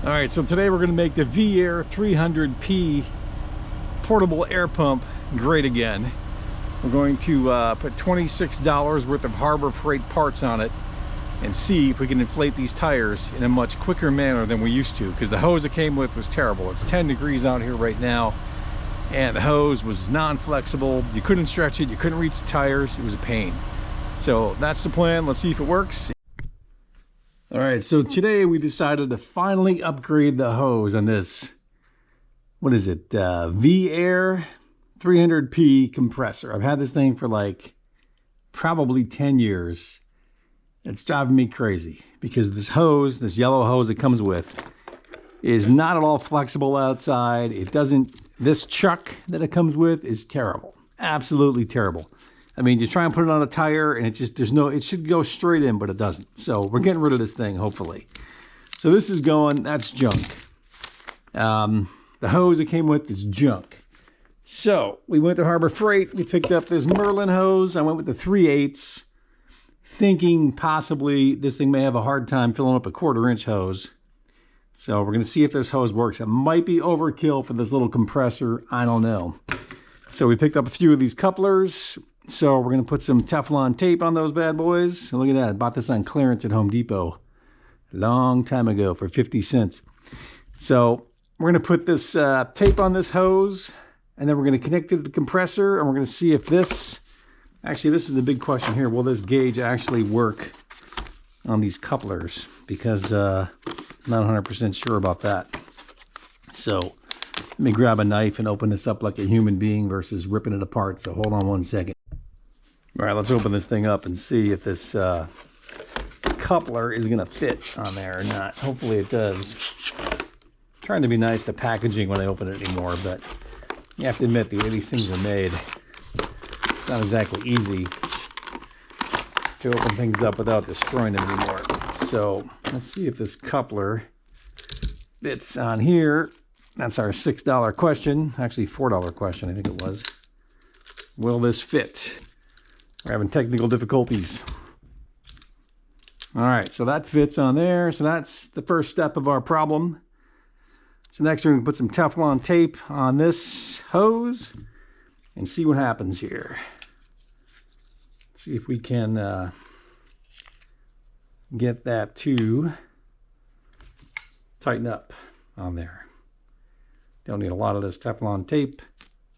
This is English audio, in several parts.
All right, so today we're going to make the Viair 300p portable air pump great again. We're going to put $26 worth of Harbor Freight parts on it and see if we can inflate these tires in a much quicker manner than we used to, because the hose it came with was terrible. It's 10 degrees out here right now, and the hose was non-flexible. You couldn't stretch it, you couldn't reach the tires. It was a pain. So that's the plan. Let's see if it works. All right, so today we decided to finally upgrade the hose on this, what is it, Viair 300p compressor. I've had this thing for like probably 10 years. It's driving me crazy because this hose, this yellow hose it comes with, is not at all flexible outside. It doesn't, this chuck that it comes with is terrible, absolutely terrible. I mean, you try and put it on a tire and it just, there's no, it should go straight in, but it doesn't. So we're getting rid of this thing, hopefully. So this is going, that's junk. The hose it came with is junk. So we went to Harbor Freight. We picked up this Merlin hose. I went with the 3/8, thinking possibly this thing may have a hard time filling up a 1/4-inch hose. So we're going to see if this hose works. It might be overkill for this little compressor. I don't know. So we picked up a few of these couplers. So we're going to put some Teflon tape on those bad boys. And look at that. I bought this on clearance at Home Depot a long time ago for 50 cents. So we're going to put this tape on this hose, and then we're going to connect it to the compressor, and we're going to see if this, actually this is the big question here, will this gauge actually work on these couplers? Because I'm not 100% sure about that. So let me grab a knife and open this up like a human being versus ripping it apart. So hold on one second. All right, let's open this thing up and see if this coupler is going to fit on there or not. Hopefully it does. I'm trying to be nice to packaging when I open it anymore, but you have to admit the way these things are made, it's not exactly easy to open things up without destroying them anymore. So let's see if this coupler fits on here. That's our $6 question, actually $4 question, I think it was. Will this fit? We're having technical difficulties. All right, so that fits on there. So that's the first step of our problem. So next we're going to put some Teflon tape on this hose and see what happens here. See if we can get that to tighten up on there. Don't need a lot of this Teflon tape,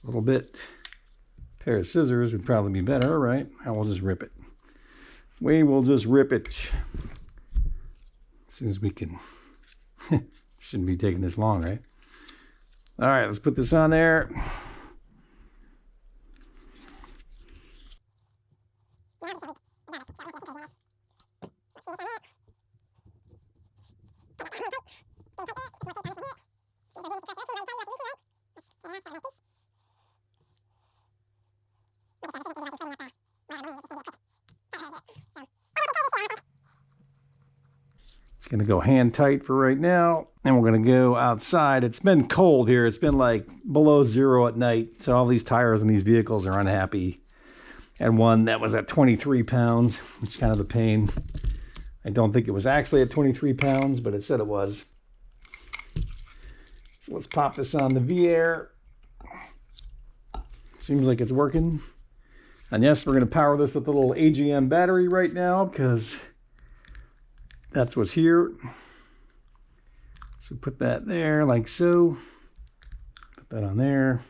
a little bit. A pair of scissors would probably be better, right? I will just rip it. We will just rip it as soon as we can. Shouldn't be taking this long, right? All right, let's put this on there. It's going to go hand tight for right now, and we're going to go outside. It's been cold here. It's been like below 0 at night, so all these tires in these vehicles are unhappy. And one that was at 23 pounds, which is kind of a pain. I don't think it was actually at 23 pounds, but it said it was. So let's pop this on the Viair. Seems like it's working. And yes, we're going to power this with a little AGM battery right now, because that's what's here. So put that there like so. Put that on there.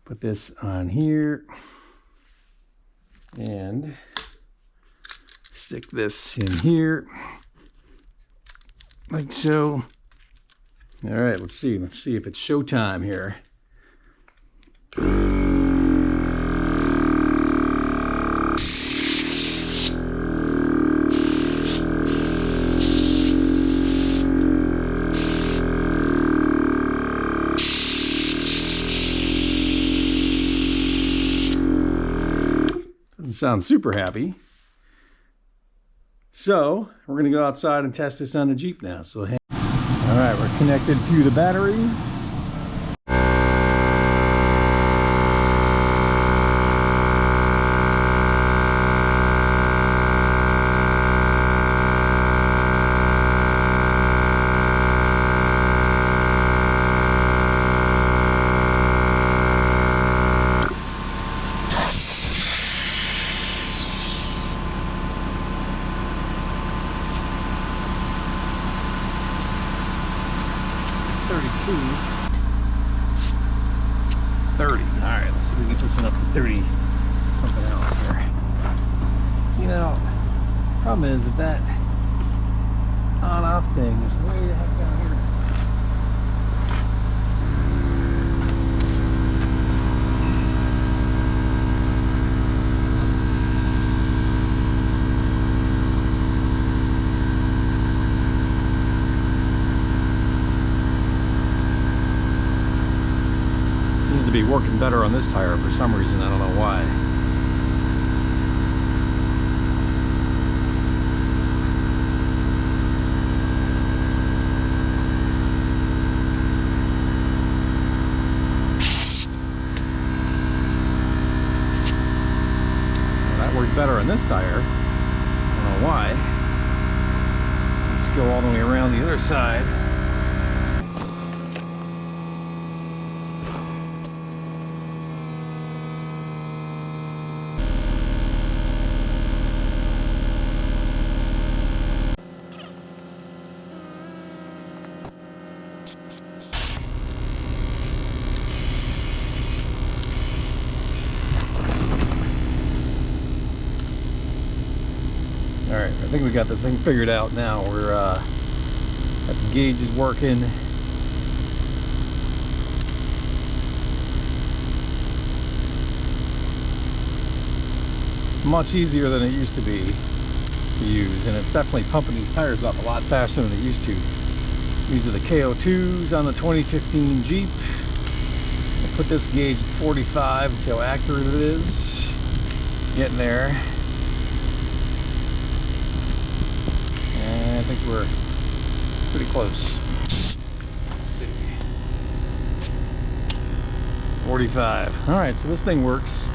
Put this on here. And stick this in here like so. All right, let's see if it's showtime here. Doesn't sound super happy. So we're going to go outside and test this on the Jeep now. So, all right, we're connected to the battery. 32. 30. All right, let's see if we can get this one up to 30 something else here. So, you know, problem is that on-off thing is way the heck down here. Seems to be working better on this tire for some reason. I don't know why. Better on this tire. I don't know why. Let's go all the way around the other side. All right, I think we got this thing figured out now. We're got the gauge is working. Much easier than it used to be to use, and it's definitely pumping these tires up a lot faster than it used to. These are the KO2s on the 2015 Jeep. I'll put this gauge at 45 and see how accurate it is. Getting there. I think we're pretty close. Let's see. 45. All right, so this thing works.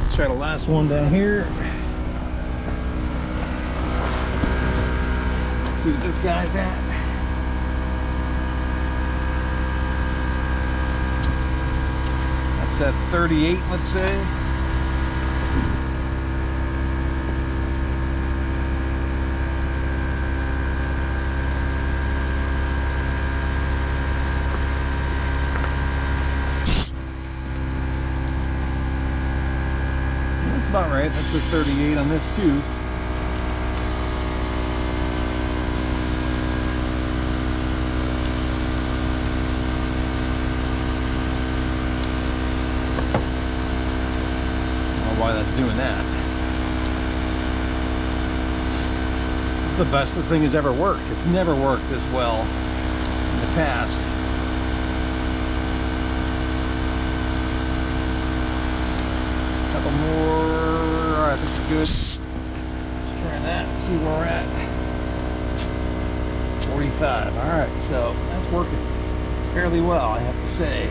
Let's try the last one down here. Let's see what this guy's at. That's at 38, let's say. About right. That's just 38 on this too. I don't know why that's doing that. It's the best this thing has ever worked. It's never worked this well in the past. Couple more. I think it's good. Let's try that and see where we're at. 45. All right, so that's working fairly well, I have to say.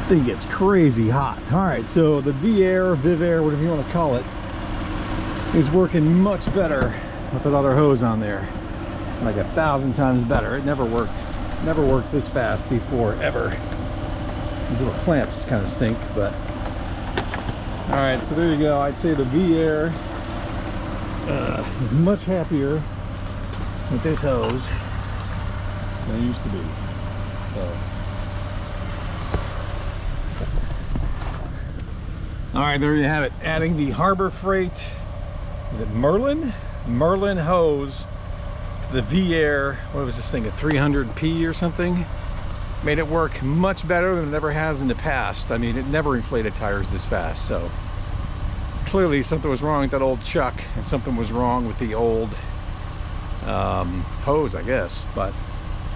Thing gets crazy hot. All right, so the Viair, whatever you want to call it, is working much better with that other hose on there. Like 1,000 times better. It never worked this fast before, ever. These little clamps kind of stink, but all right, so there you go. I'd say the Viair is much happier with this hose than it used to be. So all right, there you have it. Adding the Harbor Freight, is it Merlin hose, the Viair, what was this thing, a 300p or something, made it work much better than it ever has in the past. I mean, it never inflated tires this fast, so clearly something was wrong with that old chuck and something was wrong with the old hose, I guess. But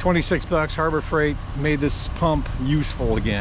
26 bucks, Harbor Freight made this pump useful again.